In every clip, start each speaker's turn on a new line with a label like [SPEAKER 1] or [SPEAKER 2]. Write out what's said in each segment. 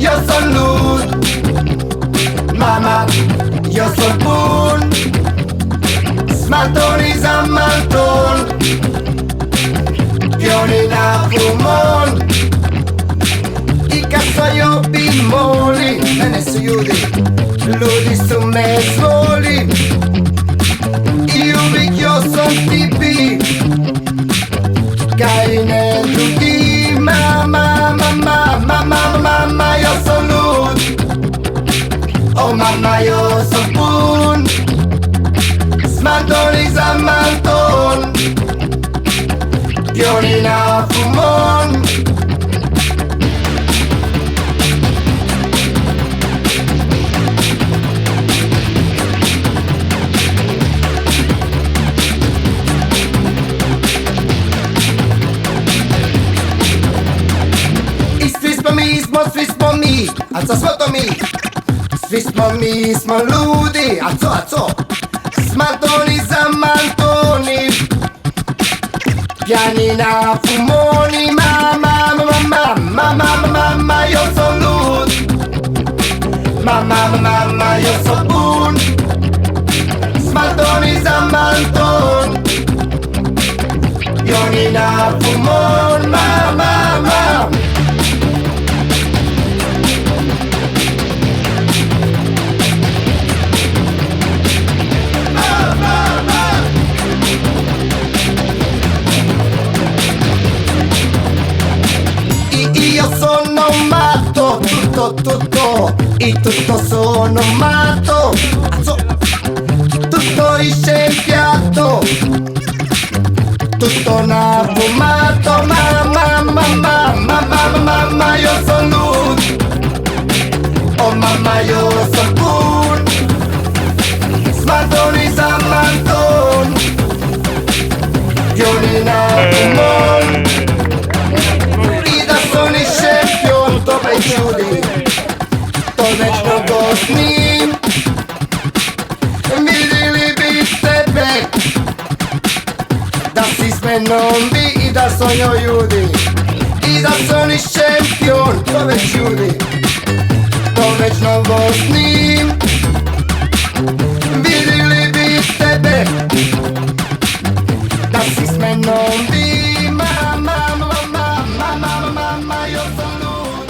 [SPEAKER 1] io son lud, mama, io son bun, smaltoni zammalton, violina fumon, i cazzo io bimoli, e ne si judi, ludi su me svoli, io io son tipi, caine tutti, mamma, mamma, mamma, mamma, io son lud, oh mamma io son bun, smaltoni zammalton, violina fumon. Svismo mi, alzo sotto mi, svismo mi, smo ludi, alzo, smaltoni zammaltoni, pianina fumoni, mamma, mamma, mamma, mamma, io son lud, mamma, mamma, io son bun, smaltoni zammalton, pianina fumon, mamma, mamma. Io sono matto, tutto, e tutto sono matto, tutto iscenfiato, tutto nafumato, mamma, mamma, mamma, mamma, io sono lud, oh mamma io sono bun, smaltoni zammalton, violina fumon. Dobre čudi, to večno gosnim, vidjeli bi tebe, da si s menom bi i da son joj ljudi, i da son i šampion, to već ljudi, to večno gosnim, vidjeli bi tebe, da si s menom bi, mama, mama, mama, mama, jo sam lud.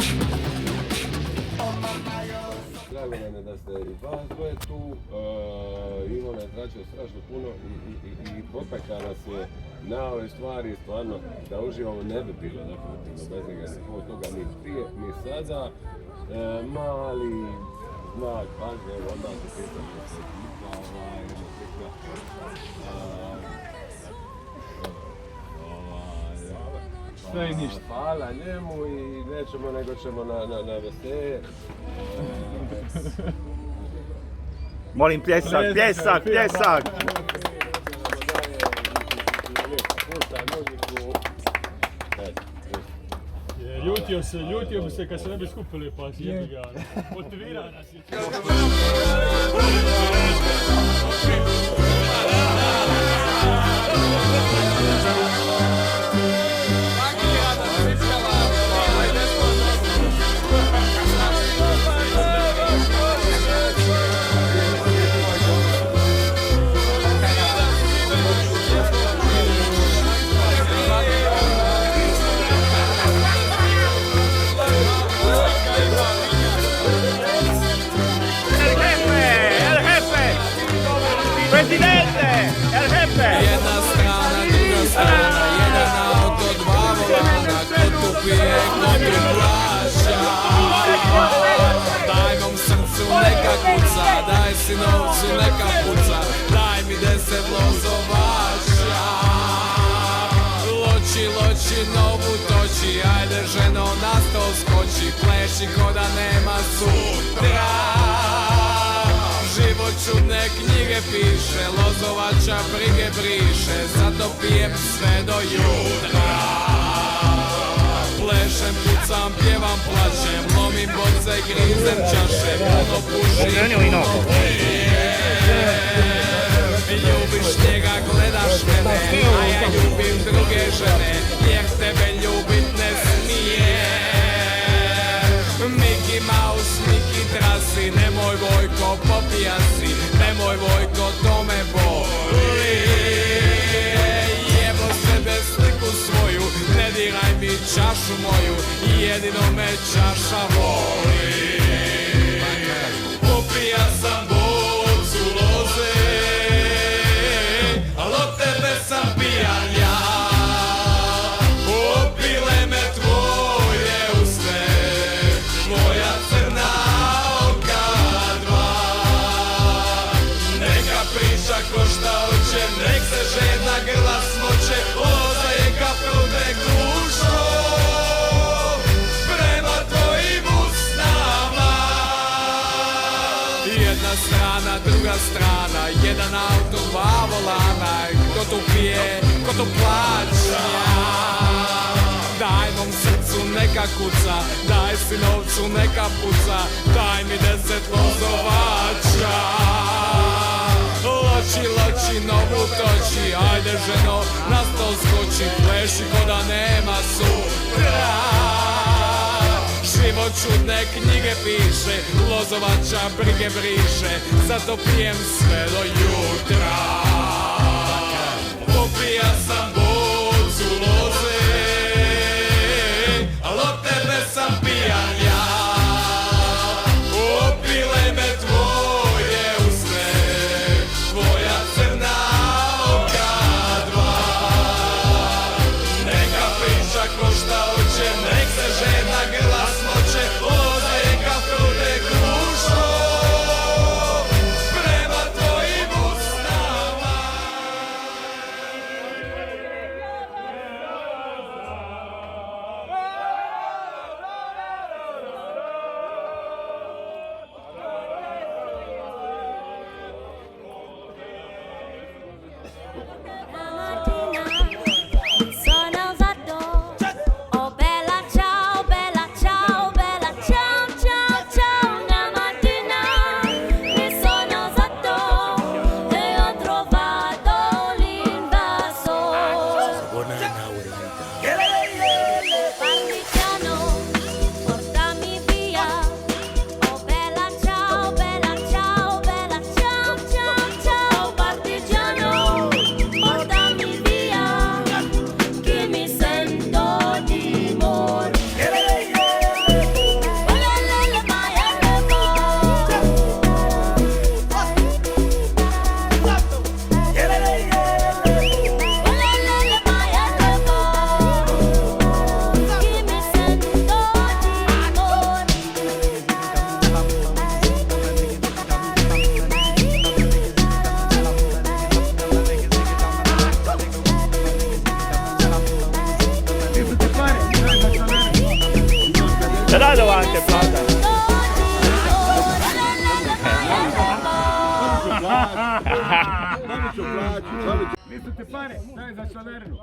[SPEAKER 2] Drago nam je da ste i vas dvoje tu, Ivo nas tračio strašno puno i popeka nas je na ove stvari, stvarno, da uživamo ne bi bilo definitivno bez njega, zbog toga ni prije, ni sada, mali znak, pažnje, onda se pita što se
[SPEAKER 3] sve i ništa.
[SPEAKER 2] Hvala njemu i nećemo nego ćemo na veselje.
[SPEAKER 4] Molim pljesak!
[SPEAKER 3] Ljutio bi se kad se ne bi skupili pa si jebi ga. Motivira nas je.
[SPEAKER 4] Presidente, el jefe!
[SPEAKER 5] Jedna strana, druga strana, jedan auto, dva volana, ko tu pije, ko tu plaća. Daj mom srcu neka kuca, daj si novcu neka puca, daj mi 10 lozovača. Loči, novu toči, ajde ženo na stol skoči, pleši ko da nema sutra. Život čudne knjige piše, lozovača brige briše, zato pijem sve do jutra. Plešem, pucam, pjevam, plačem, lomim boce, grizem čaše, puno pušim, puno pijem. Ljubiš njega, gledaš mene, a ja ljubim druge žene, jer tebe ljubit ne smije. Miki Jutra si, nemoj Vojko, popija si, nemoj Vojko, to me boli. Jebo sebe sliku svoju, ne diraj mi čašu moju, jedino me čaša voli. Popija sam bocu loze, al od tebe sam pijan ja. Opile me tvoje usne, tvoja crna oka dva. Neka priča ko šta hoće, nek se žedna grla smoće, loza je kaprude gušo prema tvojim usnama. Jedna strana, druga strana, jedan auto, dva volana. Ko tu pije, ko tu plaća? Daj mom srcu neka kuca, daj si novcu neka puca, daj mi 10 vozovača. Loči, loči, novu toči, ajde ženo, na stol skoči, pleši ko da nema sutra. Život čudne knjige piše, lozovača brige briše, zato pijem sve do jutra. Popija sam bocu loze, al od tebe sam pijan ja. Opile me tvoje usne, tvoja crna oka dva. Neka priča ko šta hoće, nek se žena grla smoće, loza je kaprude krušo prema tvojim usnama.
[SPEAKER 6] Sono alzato, oh bella ciao, bella ciao, bella ciao, ciao, ciao. Una mattina mi sono alzato e ho trovato l'invasore. Partigiano, portami via, oh bella ciao, bella ciao, bella ciao, ciao, ciao. Partigiano, portami via, che mi sento di morire. Oh la la la my che mi sento di
[SPEAKER 4] Ce l'hai davanti, Plata?
[SPEAKER 3] Mislite pare, daj za članarinu.